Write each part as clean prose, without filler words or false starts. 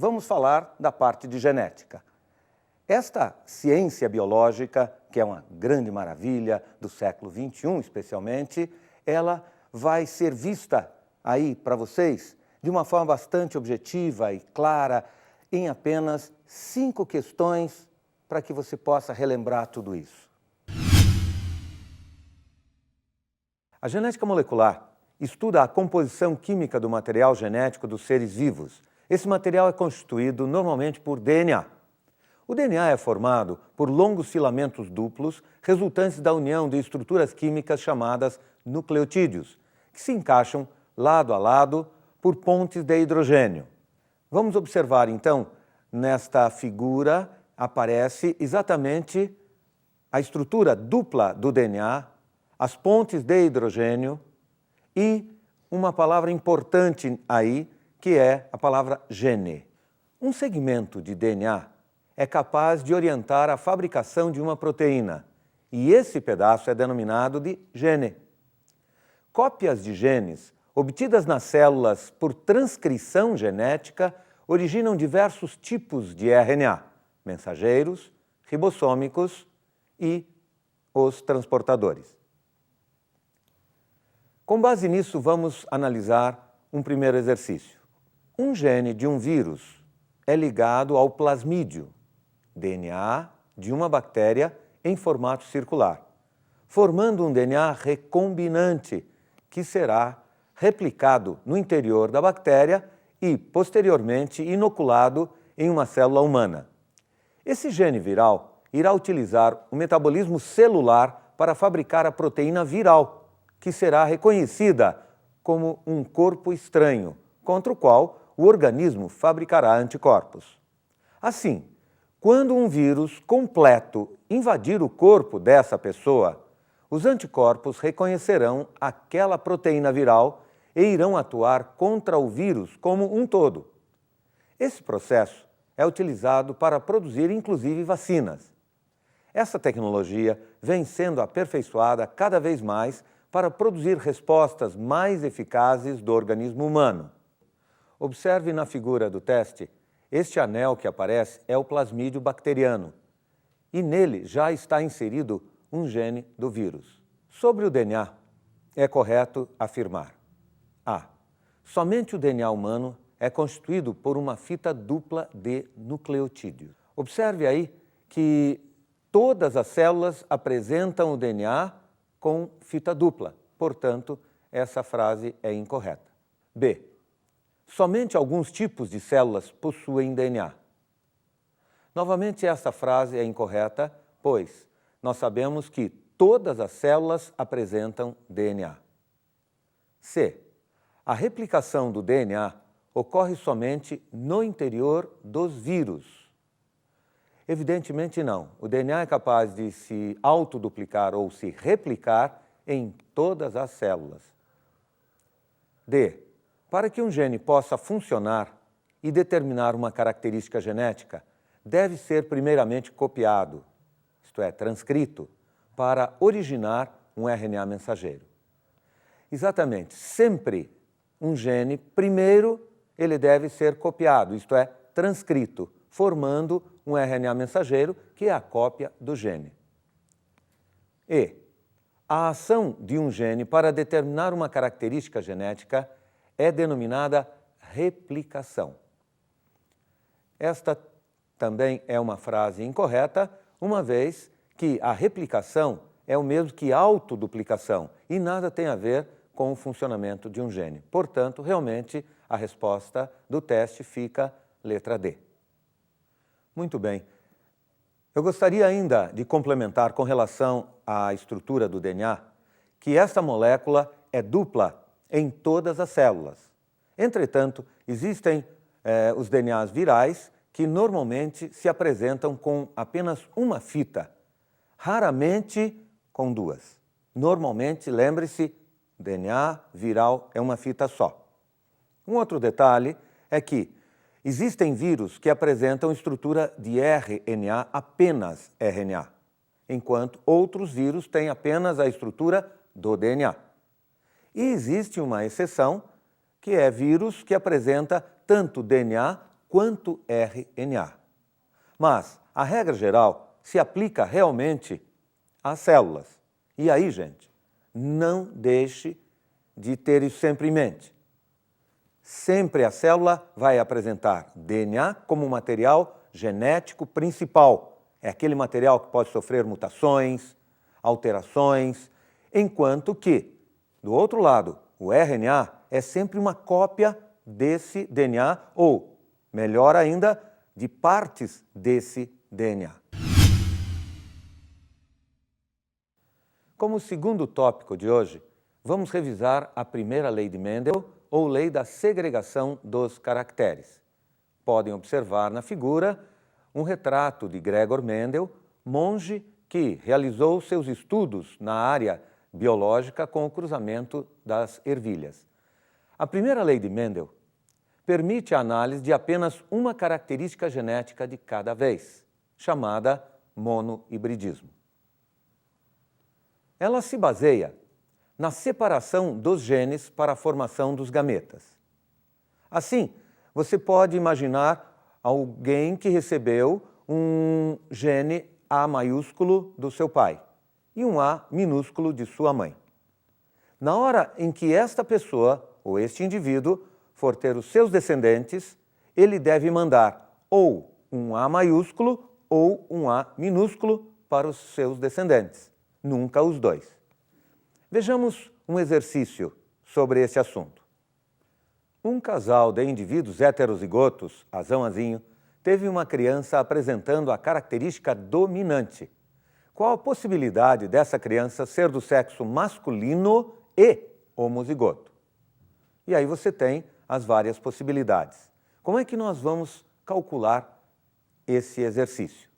vamos falar da parte de genética. Esta ciência biológica, que é uma grande maravilha do século XXI especialmente, ela vai ser vista aí para vocês de uma forma bastante objetiva e clara em apenas 5 questões para que você possa relembrar tudo isso. A genética molecular estuda a composição química do material genético dos seres vivos. Esse material é constituído normalmente por DNA. O DNA é formado por longos filamentos duplos resultantes da união de estruturas químicas chamadas nucleotídeos, que se encaixam lado a lado por pontes de hidrogênio. Vamos observar então, nesta figura aparece exatamente a estrutura dupla do DNA, as pontes de hidrogênio e uma palavra importante aí, que é a palavra gene. Um segmento de DNA é capaz de orientar a fabricação de uma proteína, e esse pedaço é denominado de gene. Cópias de genes obtidas nas células por transcrição genética originam diversos tipos de RNA, mensageiros, ribossômicos e os transportadores. Com base nisso, vamos analisar um primeiro exercício. Um gene de um vírus é ligado ao plasmídio, DNA de uma bactéria em formato circular, formando um DNA recombinante que será replicado no interior da bactéria e, posteriormente, inoculado em uma célula humana. Esse gene viral irá utilizar o metabolismo celular para fabricar a proteína viral, que será reconhecida como um corpo estranho, contra o qual o organismo fabricará anticorpos. Assim, quando um vírus completo invadir o corpo dessa pessoa, os anticorpos reconhecerão aquela proteína viral e irão atuar contra o vírus como um todo. Esse processo é utilizado para produzir, inclusive, vacinas. Essa tecnologia vem sendo aperfeiçoada cada vez mais para produzir respostas mais eficazes do organismo humano. Observe na figura do teste, este anel que aparece é o plasmídio bacteriano e nele já está inserido um gene do vírus. Sobre o DNA, é correto afirmar: A. Somente o DNA humano é constituído por uma fita dupla de nucleotídeos. Observe aí que todas as células apresentam o DNA com fita dupla, portanto, essa frase é incorreta. B. Somente alguns tipos de células possuem DNA. Novamente, essa frase é incorreta, pois nós sabemos que todas as células apresentam DNA. C. A replicação do DNA ocorre somente no interior dos vírus. Evidentemente não. O DNA é capaz de se autoduplicar ou se replicar em todas as células. D. Para que um gene possa funcionar e determinar uma característica genética, deve ser primeiramente copiado, isto é, transcrito, para originar um RNA mensageiro. Exatamente, sempre um gene, primeiro ele deve ser copiado, isto é, transcrito, formando um RNA mensageiro, que é a cópia do gene. E a ação de um gene para determinar uma característica genética é denominada replicação. Esta também é uma frase incorreta, uma vez que a replicação é o mesmo que autoduplicação e nada tem a ver com o funcionamento de um gene. Portanto, realmente, a resposta do teste fica letra D. Muito bem. Eu gostaria ainda de complementar com relação à estrutura do DNA, que esta molécula é dupla em todas as células. Entretanto, existem os DNAs virais que normalmente se apresentam com apenas uma fita, raramente com duas. Normalmente, lembre-se, DNA viral é uma fita só. Um outro detalhe é que existem vírus que apresentam estrutura de RNA, apenas RNA, enquanto outros vírus têm apenas a estrutura do DNA. E existe uma exceção, que é vírus que apresenta tanto DNA quanto RNA. Mas a regra geral se aplica realmente às células. E aí, gente, não deixe de ter isso sempre em mente. Sempre a célula vai apresentar DNA como material genético principal. É aquele material que pode sofrer mutações, alterações, enquanto que, do outro lado, o RNA é sempre uma cópia desse DNA, ou, melhor ainda, de partes desse DNA. Como segundo tópico de hoje, vamos revisar a primeira lei de Mendel, ou lei da segregação dos caracteres. Podem observar na figura um retrato de Gregor Mendel, monge que realizou seus estudos na área biológica com o cruzamento das ervilhas. A primeira lei de Mendel permite a análise de apenas uma característica genética de cada vez, chamada monohibridismo. Ela se baseia na separação dos genes para a formação dos gametas. Assim, você pode imaginar alguém que recebeu um gene A maiúsculo do seu pai e um A minúsculo de sua mãe. Na hora em que esta pessoa, ou este indivíduo, for ter os seus descendentes, ele deve mandar ou um A maiúsculo ou um A minúsculo para os seus descendentes, nunca os dois. Vejamos um exercício sobre esse assunto. Um casal de indivíduos heterozigotos, azão-azinho, teve uma criança apresentando a característica dominante. Qual a possibilidade dessa criança ser do sexo masculino e homozigoto? E aí você tem as várias possibilidades. Como é que nós vamos calcular esse exercício?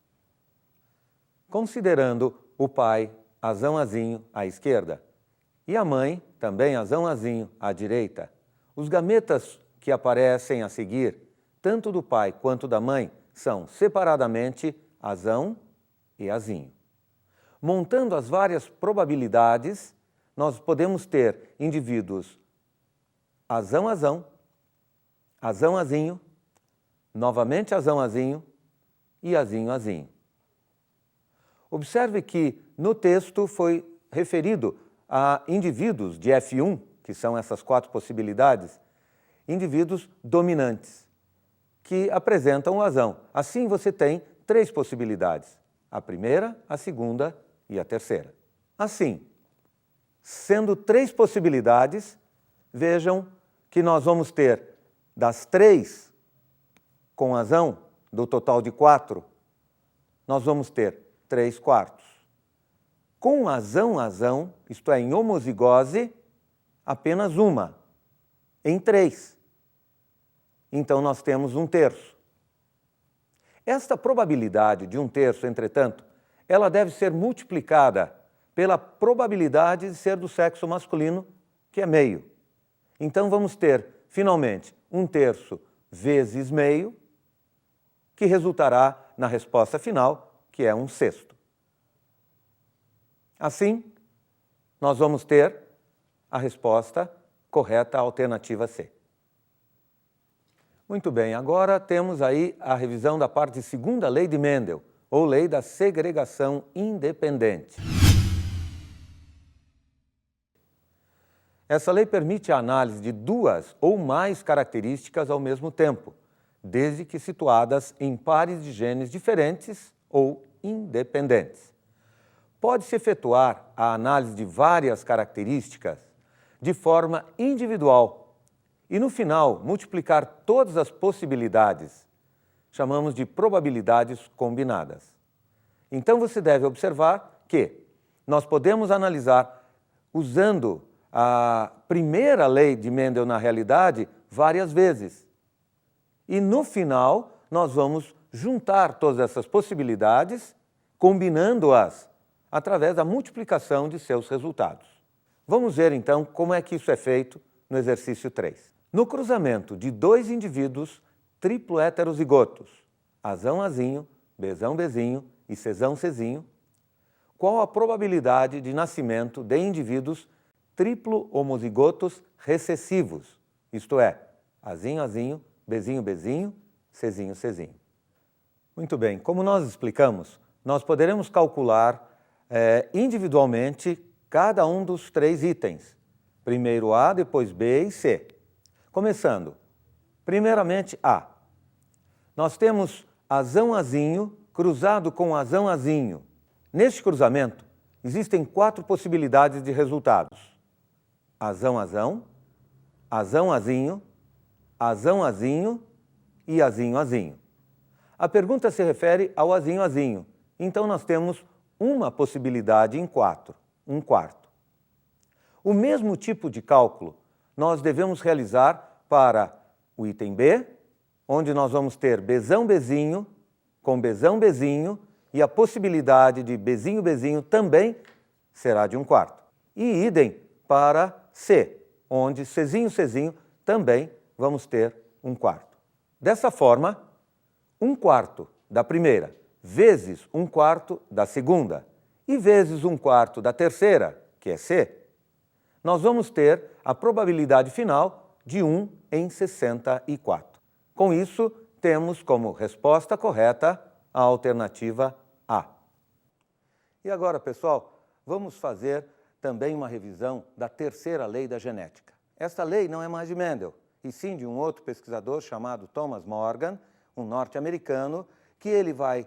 Considerando o pai, azão-azinho, à esquerda, e a mãe, também azão-azinho, à direita, os gametas que aparecem a seguir, tanto do pai quanto da mãe, são separadamente azão e azinho. Montando as várias probabilidades, nós podemos ter indivíduos azão-azão, azão-azinho, novamente azão-azinho e azinho-azinho. Observe que no texto foi referido a indivíduos de F1, que são essas 4 possibilidades, indivíduos dominantes, que apresentam o azão. Assim você tem 3 possibilidades, a primeira, a segunda e a terceira. Assim, sendo 3 possibilidades, vejam que nós vamos ter das 3 com azão, do total de 4, nós vamos ter 3/4. Com azão-azão, isto é, em homozigose, apenas uma, em 3. Então, nós temos 1/3. Esta probabilidade de 1/3, entretanto, ela deve ser multiplicada pela probabilidade de ser do sexo masculino, que é meio. Então, vamos ter, finalmente, 1/3 vezes meio, que resultará na resposta final, que é 1/6. Assim, nós vamos ter a resposta correta, a alternativa C. Muito bem, agora temos aí a revisão da parte de segunda lei de Mendel, ou lei da segregação independente. Essa lei permite a análise de 2 ou mais características ao mesmo tempo, desde que situadas em pares de genes diferentes ou independentes. Pode-se efetuar a análise de várias características de forma individual e, no final, multiplicar todas as possibilidades. Chamamos de probabilidades combinadas. Então, você deve observar que nós podemos analisar, usando a primeira lei de Mendel na realidade, várias vezes. E, no final, nós vamos juntar todas essas possibilidades, combinando-as através da multiplicação de seus resultados. Vamos ver, então, como é que isso é feito no exercício 3. No cruzamento de 2 indivíduos triplo heterozigotos, azão-azinho, bezão-bezinho e cezão-cezinho, qual a probabilidade de nascimento de indivíduos triplo homozigotos recessivos, isto é, azinho-azinho, bezinho-bezinho Czinho, Czinho. Muito bem, como nós explicamos, nós poderemos calcular individualmente cada um dos 3 itens. Primeiro A, depois B e C. Começando, primeiramente A. Nós temos azão azinho cruzado com azão azinho. Neste cruzamento, existem 4 possibilidades de resultados. Azão azão, azão azinho, azão azinho e azinho azinho. A pergunta se refere ao azinho azinho, então nós temos uma possibilidade em 4, 1/4. O mesmo tipo de cálculo nós devemos realizar para o item B, onde nós vamos ter Bzão Bzinho com Bzão Bzinho e a possibilidade de Bzinho Bzinho também será de 1/4. E idem para C, onde Czinho Czinho também vamos ter 1/4. Dessa forma, 1/4 da primeira vezes 1/4 da segunda e vezes 1/4 da terceira, que é C, nós vamos ter a probabilidade final de 1 em 64. Com isso, temos como resposta correta a alternativa A. E agora, pessoal, vamos fazer também uma revisão da terceira lei da genética. Esta lei não é mais de Mendel, e sim de um outro pesquisador chamado Thomas Morgan, um norte-americano, que ele vai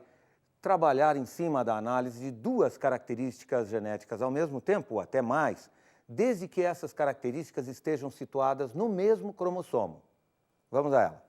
trabalhar em cima da análise de 2 características genéticas ao mesmo tempo, ou até mais, desde que essas características estejam situadas no mesmo cromossomo. Vamos a ela.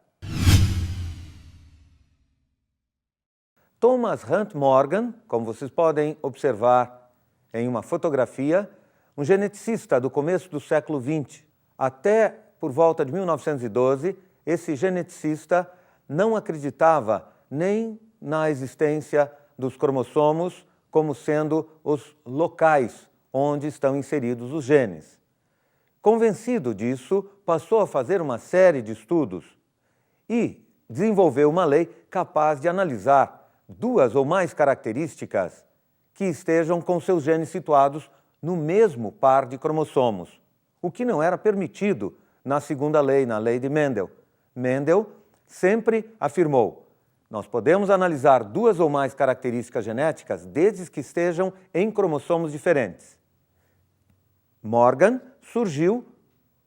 Thomas Hunt Morgan, como vocês podem observar em uma fotografia, um geneticista do começo do século XX. Até por volta de 1912, esse geneticista não acreditava nem na existência dos cromossomos como sendo os locais onde estão inseridos os genes. Convencido disso, passou a fazer uma série de estudos e desenvolveu uma lei capaz de analisar 2 ou mais características que estejam com seus genes situados no mesmo par de cromossomos, o que não era permitido na segunda lei, na lei de Mendel. Mendel sempre afirmou: nós podemos analisar 2 ou mais características genéticas desde que estejam em cromossomos diferentes. Morgan surgiu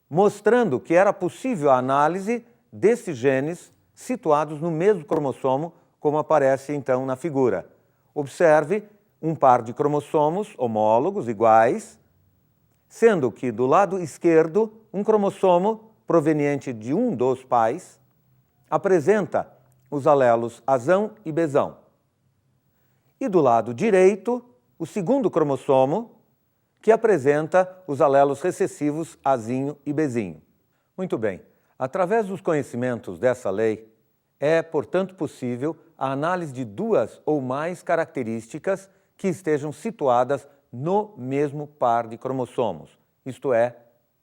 mostrando que era possível a análise desses genes situados no mesmo cromossomo, como aparece então na figura. Observe um par de cromossomos homólogos iguais, sendo que do lado esquerdo, um cromossomo proveniente de um dos pais apresenta os alelos azão e bezão. E do lado direito, o segundo cromossomo, que apresenta os alelos recessivos azinho e bezinho. Muito bem, através dos conhecimentos dessa lei, é, portanto, possível a análise de 2 ou mais características que estejam situadas no mesmo par de cromossomos, isto é,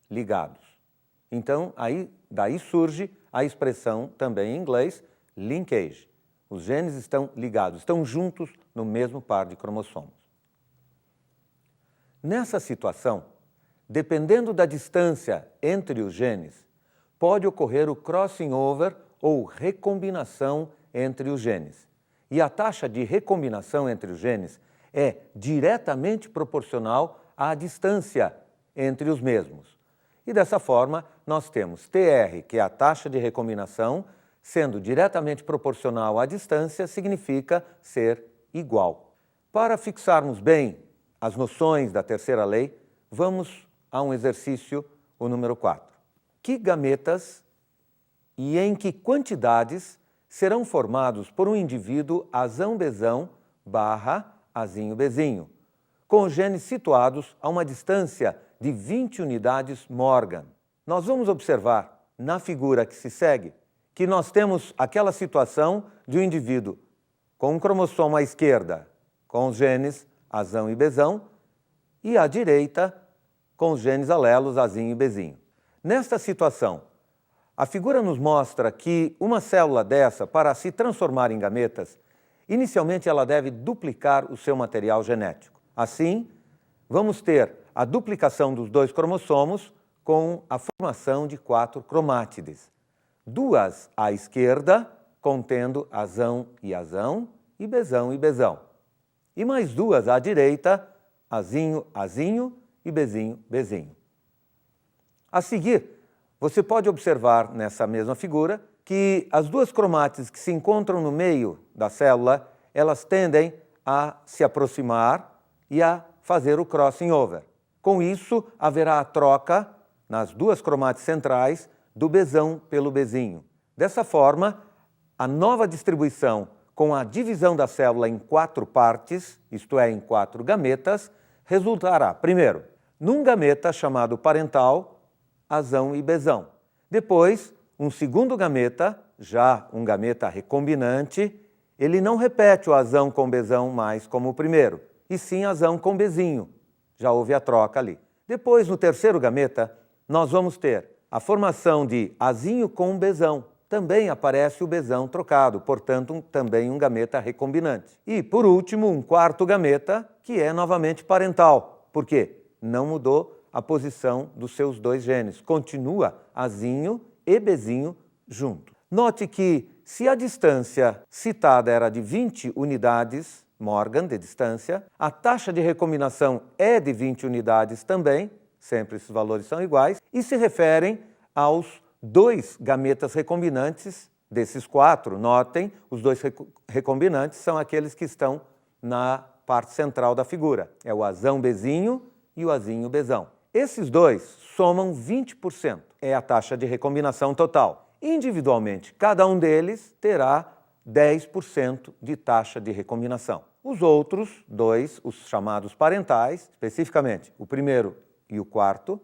ligados. Então, daí surge a expressão também em inglês, linkage. Os genes estão ligados, estão juntos no mesmo par de cromossomos. Nessa situação, dependendo da distância entre os genes, pode ocorrer o crossing over ou recombinação entre os genes. E a taxa de recombinação entre os genes é diretamente proporcional à distância entre os mesmos. E dessa forma, nós temos TR, que é a taxa de recombinação, sendo diretamente proporcional à distância, significa ser igual. Para fixarmos bem as noções da terceira lei, vamos a um exercício, o número 4. Que gametas e em que quantidades serão formados por um indivíduo azão-bezão barra azinho-bezinho, com os genes situados a uma distância de 20 unidades Morgan? Nós vamos observar na figura que se segue que nós temos aquela situação de um indivíduo com um cromossomo à esquerda com os genes azão e bezão e à direita com os genes alelos azinho e bezinho. Nesta situação, a figura nos mostra que uma célula dessa, para se transformar em gametas, inicialmente ela deve duplicar o seu material genético. Assim, vamos ter a duplicação dos 2 cromossomos com a formação de 4 cromátides. 2 à esquerda, contendo azão e bezão. E mais duas à direita, azinho e bezinho. A seguir, você pode observar nessa mesma figura que as duas cromátides que se encontram no meio da célula, elas tendem a se aproximar e a fazer o crossing over. Com isso, haverá a troca nas duas cromátides centrais do bezão pelo bezinho. Dessa forma, a nova distribuição com a divisão da célula em 4 partes, isto é, em 4 gametas, resultará, primeiro, num gameta chamado parental, azão e bezão. Depois, um segundo gameta, já um gameta recombinante, ele não repete o azão com bezão mais como o primeiro, e sim azão com bezinho. Já houve a troca ali. Depois, no terceiro gameta, nós vamos ter a formação de azinho com bezão. Também aparece o bezão trocado, portanto, também um gameta recombinante. E, por último, um quarto gameta, que é novamente parental. Por quê? Não mudou a posição dos seus dois genes. Continua azinho e bezinho junto. Note que, se a distância citada era de 20 unidades Morgan de distância, a taxa de recombinação é de 20 unidades também, sempre esses valores são iguais, e se referem aos 2 gametas recombinantes desses 4. Notem, os 2 recombinantes são aqueles que estão na parte central da figura. É o azão bezinho e o azinho bezão. Esses 2 somam 20%. É a taxa de recombinação total. Individualmente, cada um deles terá 10% de taxa de recombinação. Os outros 2, os chamados parentais, especificamente o primeiro e o quarto,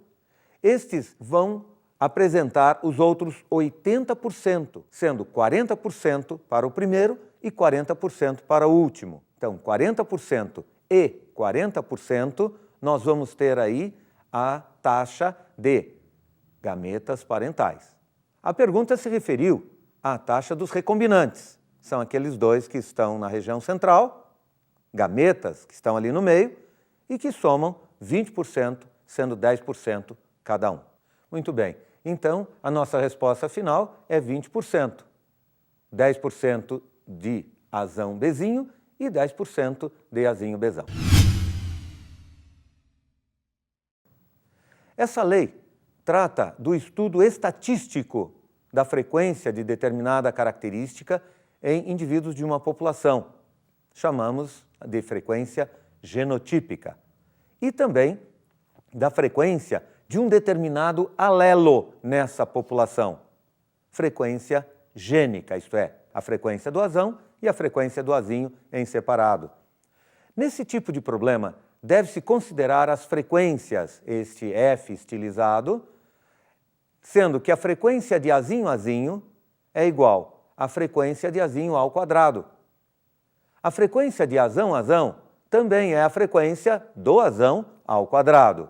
estes vão apresentar os outros 80%, sendo 40% para o primeiro e 40% para o último. Então, 40% e 40%, nós vamos ter aí a taxa de gametas parentais. A pergunta se referiu à taxa dos recombinantes. São aqueles 2 que estão na região central, gametas que estão ali no meio e que somam 20%, sendo 10% cada um. Muito bem, então a nossa resposta final é 20%. 10% de azão bezinho e 10% de azinho bezão. Essa lei trata do estudo estatístico da frequência de determinada característica em indivíduos de uma população. Chamamos de frequência genotípica. E também da frequência de um determinado alelo nessa população. Frequência gênica, isto é, a frequência do azão e a frequência do azinho em separado. Nesse tipo de problema, deve-se considerar as frequências, este F estilizado, sendo que a frequência de azinho é igual à frequência de azinho ao quadrado. A frequência de azão também é a frequência do azão ao quadrado.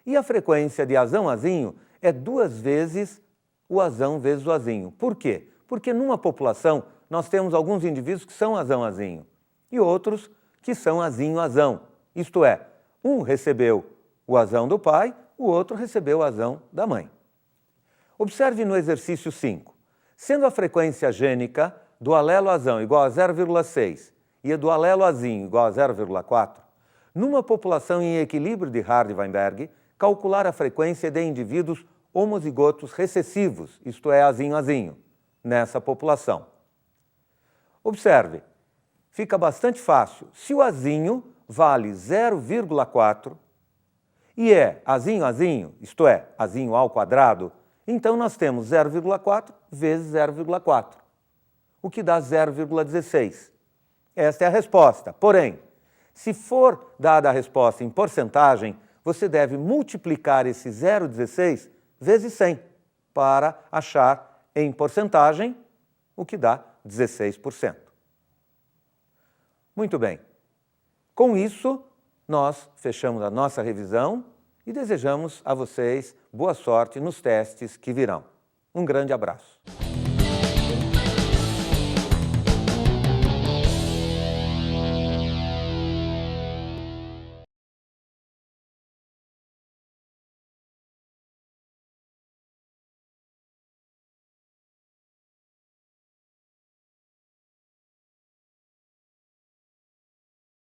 E a frequência de azinho é 2 vezes o azão vezes o azinho. Por quê? Porque numa população nós temos alguns indivíduos que são azinho e outros que são azinho. Isto é, um recebeu o azão do pai, o outro recebeu o azão da mãe. Observe no exercício 5. Sendo a frequência gênica do alelo azão igual a 0,6 e a do alelo azinho igual a 0,4, numa população em equilíbrio de Hardy-Weinberg, calcular a frequência de indivíduos homozigotos recessivos, isto é, azinho, nessa população. Observe, fica bastante fácil. Se o azinho vale 0,4 e é azinho, isto é, azinho ao quadrado, então nós temos 0,4 vezes 0,4, o que dá 0,16. Esta é a resposta. Porém, se for dada a resposta em porcentagem, você deve multiplicar esse 0,16 vezes 100 para achar em porcentagem o que dá 16%. Muito bem. Com isso, nós fechamos a nossa revisão e desejamos a vocês boa sorte nos testes que virão. Um grande abraço.